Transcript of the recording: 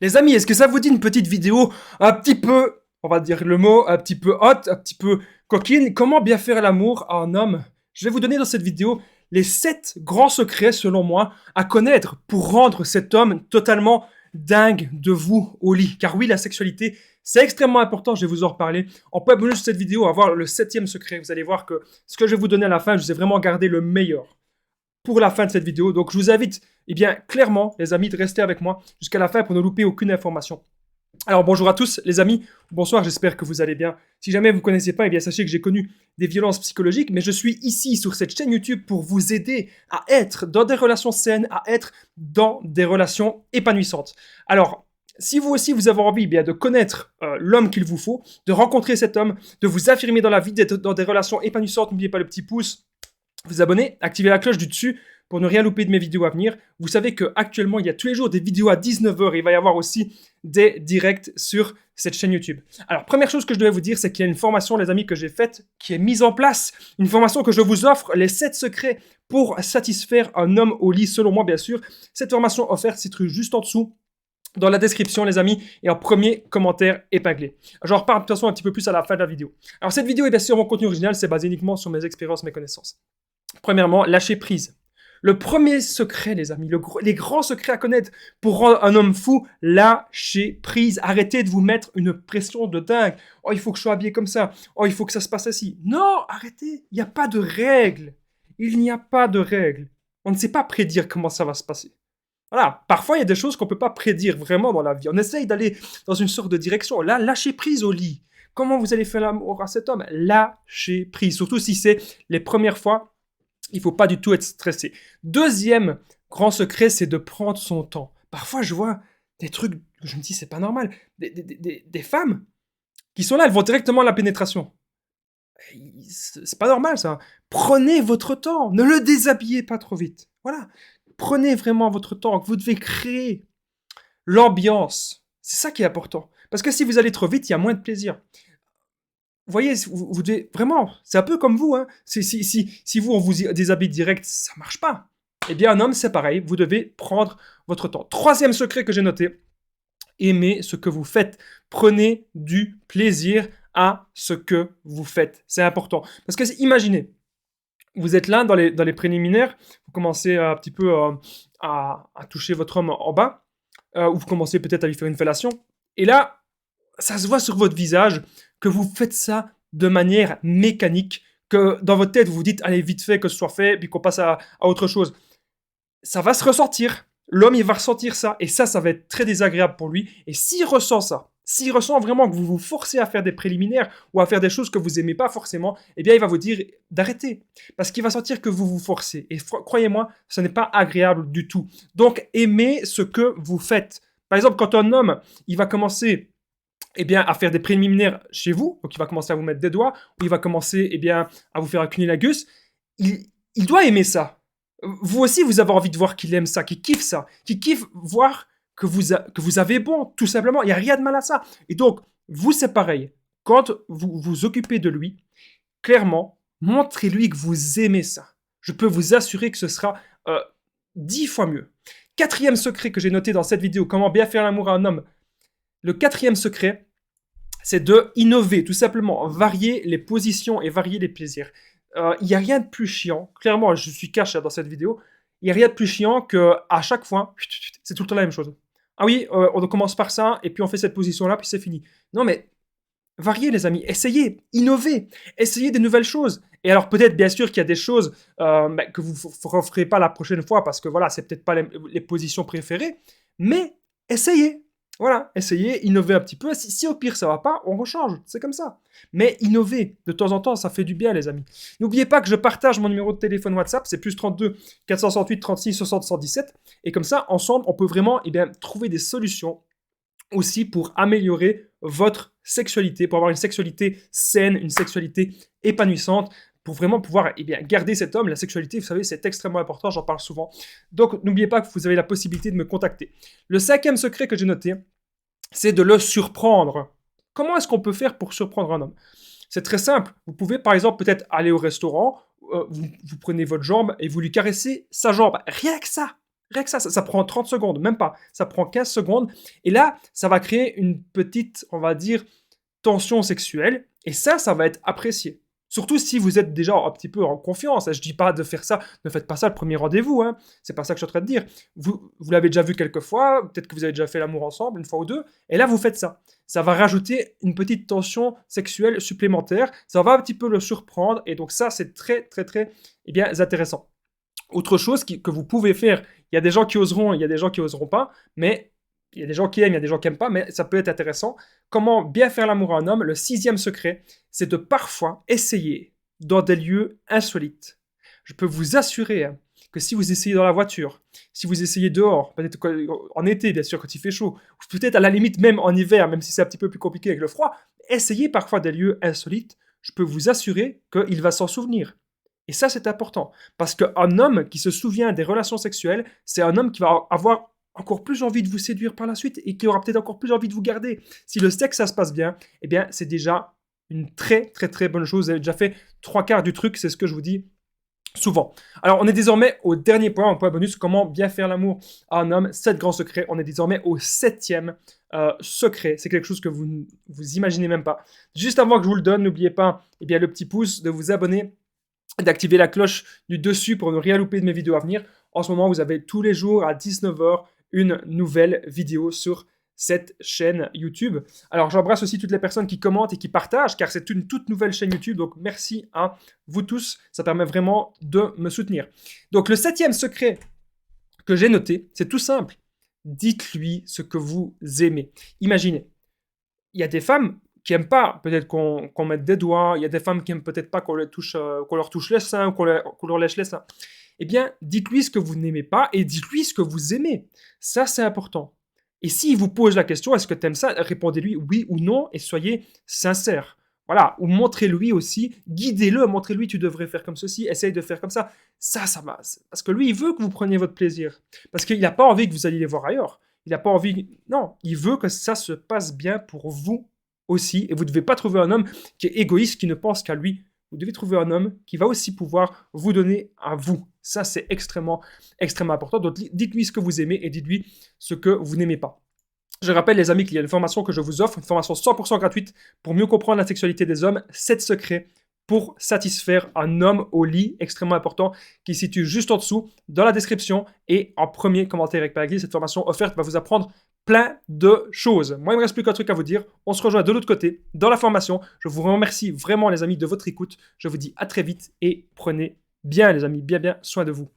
Les amis, est-ce que ça vous dit une petite vidéo un petit peu, on va dire le mot, un petit peu hot, un petit peu coquine? Comment bien faire l'amour à un homme? Je vais vous donner dans cette vidéo les 7 grands secrets, selon moi, à connaître pour rendre cet homme totalement dingue de vous au lit. Car oui, la sexualité, c'est extrêmement important, je vais vous en reparler. En point bonus de cette vidéo, on va voir le 7e secret. Vous allez voir que ce que je vais vous donner à la fin, je vous ai vraiment gardé le meilleur pour la fin de cette vidéo. Donc je vous invite, clairement, les amis, de rester avec moi jusqu'à la fin pour ne louper aucune information. Alors bonjour à tous les amis, bonsoir, j'espère que vous allez bien. Si jamais vous ne connaissez pas, sachez que j'ai connu des violences psychologiques, mais je suis ici sur cette chaîne YouTube pour vous aider à être dans des relations saines, à être dans des relations épanouissantes. Alors, si vous aussi vous avez envie de connaître l'homme qu'il vous faut, de rencontrer cet homme, de vous affirmer dans la vie, d'être dans des relations épanouissantes, n'oubliez pas le petit pouce, vous abonner, activez la cloche du dessus pour ne rien louper de mes vidéos à venir. Vous savez qu'actuellement, il y a tous les jours des vidéos à 19h et il va y avoir aussi des directs sur cette chaîne YouTube. Alors, première chose que je devais vous dire, c'est qu'il y a une formation, les amis, que j'ai faite, qui est mise en place. Une formation que je vous offre, les 7 secrets pour satisfaire un homme au lit, selon moi, bien sûr. Cette formation offerte se trouve juste en dessous, dans la description, les amis, et en premier commentaire épinglé. J'en reparle de toute façon un petit peu plus à la fin de la vidéo. Alors, cette vidéo est bien sûr mon contenu original, c'est basé uniquement sur mes expériences, mes connaissances. Premièrement, lâcher prise. Le premier secret, les amis, les grands secrets à connaître pour rendre un homme fou, lâcher prise. Arrêtez de vous mettre une pression de dingue. Oh, il faut que je sois habillé comme ça. Oh, il faut que ça se passe ainsi. Non, arrêtez. Il n'y a pas de règles. Il n'y a pas de règles. On ne sait pas prédire comment ça va se passer. Voilà, parfois il y a des choses qu'on ne peut pas prédire vraiment dans la vie. On essaye d'aller dans une sorte de direction. Là, lâchez prise au lit. Comment vous allez faire l'amour à cet homme? Lâchez prise. Surtout si c'est les premières fois. Il ne faut pas du tout être stressé. Deuxième grand secret, c'est de prendre son temps. Parfois, je vois des trucs, je me dis, c'est pas normal. Des femmes qui sont là, elles vont directement à la pénétration. C'est pas normal, ça. Prenez votre temps. Ne le déshabillez pas trop vite. Voilà. Prenez vraiment votre temps. Vous devez créer l'ambiance. C'est ça qui est important. Parce que si vous allez trop vite, il y a moins de plaisir. Vous voyez, vous devez vraiment, c'est un peu comme vous, hein. Si vous, on vous déshabille direct, ça marche pas. Eh bien, un homme, c'est pareil, vous devez prendre votre temps. Troisième secret que j'ai noté, aimez ce que vous faites. Prenez du plaisir à ce que vous faites. C'est important. Parce que imaginez, vous êtes là dans les préliminaires, vous commencez un petit peu à toucher votre homme en bas, ou vous commencez peut-être à lui faire une fellation, et là, ça se voit sur votre visage que vous faites ça de manière mécanique, que dans votre tête, vous vous dites, allez, vite fait, que ce soit fait, puis qu'on passe à autre chose. Ça va se ressentir. L'homme, il va ressentir ça, et ça va être très désagréable pour lui. Et s'il ressent ça, s'il ressent vraiment que vous vous forcez à faire des préliminaires ou à faire des choses que vous n'aimez pas forcément, eh bien, il va vous dire d'arrêter. Parce qu'il va sentir que vous vous forcez. Et croyez-moi, ce n'est pas agréable du tout. Donc, aimez ce que vous faites. Par exemple, quand un homme, il va commencer à faire des préliminaires chez vous, donc il va commencer à vous mettre des doigts, ou il va commencer à vous faire un cunnilingus, il doit aimer ça. Vous aussi, vous avez envie de voir qu'il aime ça, qu'il kiffe ça, qu'il kiffe voir que vous avez bon, tout simplement. Il n'y a rien de mal à ça. Et donc, vous, c'est pareil. Quand vous vous occupez de lui, clairement, montrez-lui que vous aimez ça. Je peux vous assurer que ce sera 10 fois mieux. Quatrième secret que j'ai noté dans cette vidéo, comment bien faire l'amour à un homme. Le quatrième secret, c'est de innover, tout simplement, varier les positions et varier les plaisirs. Il n'y a rien de plus chiant, clairement, je suis cash dans cette vidéo, il n'y a rien de plus chiant qu'à chaque fois, c'est tout le temps la même chose. Ah oui, on commence par ça, et puis on fait cette position-là, puis c'est fini. Non mais, variez les amis, essayez, innovez, essayez des nouvelles choses. Et alors peut-être bien sûr qu'il y a des choses que vous ne referez pas la prochaine fois, parce que voilà, c'est peut-être pas les positions préférées, mais essayez. Voilà, essayez, innovez un petit peu. Si au pire ça va pas, on rechange. C'est comme ça. Mais innover, de temps en temps, ça fait du bien, les amis. N'oubliez pas que je partage mon numéro de téléphone WhatsApp, c'est plus 32 468 36 60 117. Et comme ça, ensemble, on peut vraiment trouver des solutions aussi pour améliorer votre sexualité, pour avoir une sexualité saine, une sexualité épanouissante, pour vraiment pouvoir garder cet homme. La sexualité, vous savez, c'est extrêmement important, j'en parle souvent. Donc, n'oubliez pas que vous avez la possibilité de me contacter. Le cinquième secret que j'ai noté, c'est de le surprendre. Comment est-ce qu'on peut faire pour surprendre un homme? C'est très simple. Vous pouvez, par exemple, peut-être aller au restaurant, vous prenez votre jambe et vous lui caressez sa jambe. Rien que ça. Rien que ça prend 30 secondes, même pas. Ça prend 15 secondes. Et là, ça va créer une petite, on va dire, tension sexuelle. Et ça va être apprécié. Surtout si vous êtes déjà un petit peu en confiance. Je dis pas de faire ça, ne faites pas ça le premier rendez-vous. Hein. C'est pas ça que je suis en train de dire. Vous l'avez déjà vu quelques fois, peut-être que vous avez déjà fait l'amour ensemble, une fois ou deux. Et là, vous faites ça. Ça va rajouter une petite tension sexuelle supplémentaire. Ça va un petit peu le surprendre. Et donc ça, c'est très, très, très bien, intéressant. Autre chose que vous pouvez faire, il y a des gens qui oseront, il y a des gens qui oseront pas, mais il y a des gens qui aiment, il y a des gens qui n'aiment pas, mais ça peut être intéressant. Comment bien faire l'amour à un homme? Le 6e secret, c'est de parfois essayer dans des lieux insolites. Je peux vous assurer hein, que si vous essayez dans la voiture, si vous essayez dehors, peut-être en été, bien sûr, quand il fait chaud, ou peut-être à la limite même en hiver, même si c'est un petit peu plus compliqué avec le froid, essayez parfois des lieux insolites, je peux vous assurer qu'il va s'en souvenir. Et ça, c'est important. Parce qu'un homme qui se souvient des relations sexuelles, c'est un homme qui va avoir encore plus envie de vous séduire par la suite et qui aura peut-être encore plus envie de vous garder. Si le sexe, ça se passe bien, eh bien, c'est déjà une très, très, très bonne chose. Vous avez déjà fait 3/4 du truc, c'est ce que je vous dis souvent. Alors, on est désormais au dernier point, un point bonus, comment bien faire l'amour à un homme, 7 grands secrets. On est désormais au 7e secret. C'est quelque chose que vous imaginez même pas. Juste avant que je vous le donne, n'oubliez pas eh bien, le petit pouce, de vous abonner, d'activer la cloche du dessus pour ne rien louper de mes vidéos à venir. En ce moment, vous avez tous les jours à 19h une nouvelle vidéo sur cette chaîne YouTube. Alors, j'embrasse aussi toutes les personnes qui commentent et qui partagent, car c'est une toute nouvelle chaîne YouTube, donc merci à vous tous, ça permet vraiment de me soutenir. Donc, le 7e secret que j'ai noté, c'est tout simple. Dites-lui ce que vous aimez. Imaginez, il y a des femmes qui n'aiment pas peut-être qu'on mette des doigts, il y a des femmes qui n'aiment peut-être pas qu'on leur touche les seins ou qu'on leur lèche les seins. Eh bien, dites-lui ce que vous n'aimez pas et dites-lui ce que vous aimez. Ça, c'est important. Et s'il vous pose la question, est-ce que tu aimes ça? Répondez-lui oui ou non et soyez sincère. Voilà, ou montrez-lui aussi, guidez-le, montrez-lui tu devrais faire comme ceci, essaye de faire comme ça. Ça va. Parce que lui, il veut que vous preniez votre plaisir. Parce qu'il n'a pas envie que vous alliez les voir ailleurs. Il n'a pas envie... Non, il veut que ça se passe bien pour vous aussi. Et vous ne devez pas trouver un homme qui est égoïste, qui ne pense qu'à lui. Vous devez trouver un homme qui va aussi pouvoir vous donner à vous. Ça, c'est extrêmement, extrêmement important. Donc, dites-lui ce que vous aimez et dites-lui ce que vous n'aimez pas. Je rappelle, les amis, qu'il y a une formation que je vous offre, une formation 100% gratuite pour mieux comprendre la sexualité des hommes. 7 secrets pour satisfaire un homme au lit, extrêmement important, qui se situe juste en dessous, dans la description et en premier commentaire avec Pagli. Cette formation offerte va vous apprendre plein de choses. Moi, il ne me reste plus qu'un truc à vous dire. On se rejoint de l'autre côté, dans la formation. Je vous remercie vraiment, les amis, de votre écoute. Je vous dis à très vite et prenez bien, les amis, bien soin de vous.